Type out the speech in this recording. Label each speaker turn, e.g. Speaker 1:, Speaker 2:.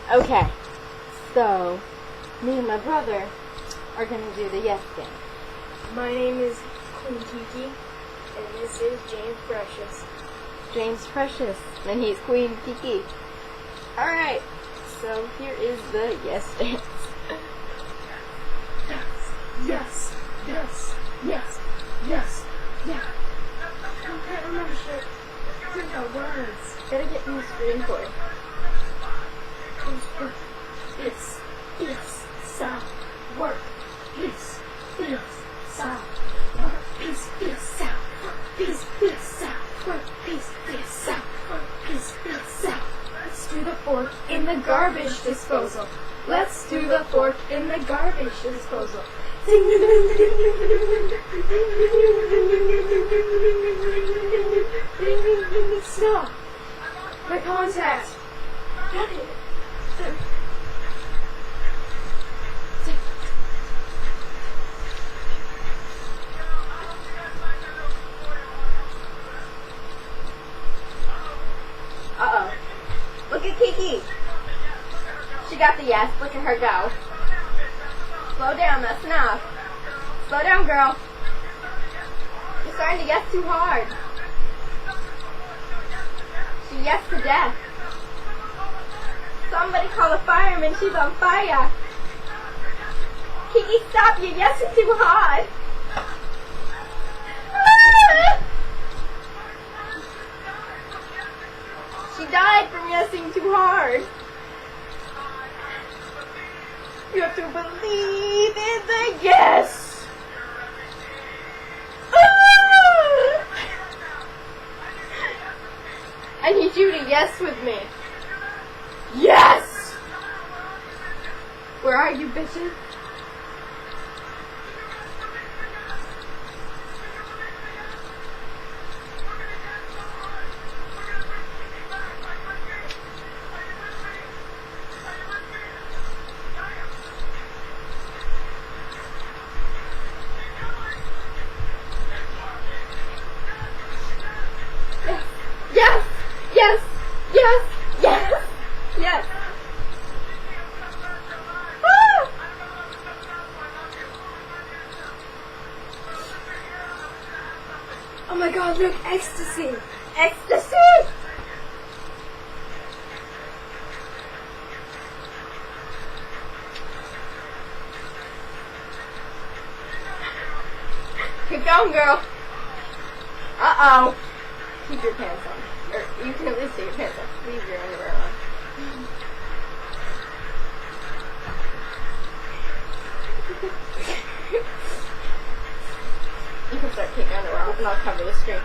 Speaker 1: Okay, so me and my brother are gonna do the yes game.
Speaker 2: My name is Queen Kiki, and this is James Precious.
Speaker 1: James Precious, and he's Queen Kiki. Alright, so here is the yes dance.
Speaker 2: Yes, yes, yes, yes, yeah. I can't remember shit. Think the words.
Speaker 1: Gotta get in the screen for it.
Speaker 2: Peace, sound, work. Peace, sound, work. Peace, sound, work. Peace, sound, work. Peace, sound, work. Peace, sound. Let's do the fork in the garbage disposal. Let's do the fork in the garbage disposal. Stop. My contact. Got it.
Speaker 1: Uh-oh. Look at Kiki. She got the yes. Look at her go. Slow down. That's enough. Slow down, girl. You're starting to yes too hard. She yes to death. Somebody call a fireman. She's on fire. Kiki, stop. You're yesing too hard. Ah! She died from yesing too hard. You have to believe in the yes. Ah! I need you to yes with me. Yes! Where are you, bitches? Yes! Yes! Yes! Yes! Yes! Ah!
Speaker 2: Oh my god, look, ecstasy!
Speaker 1: Ecstasy! Keep going, girl. Uh-oh. Keep your pants on. Or you can at least take your pants off. Leave your underwear on. You can start taking underwear off and I'll cover the screen.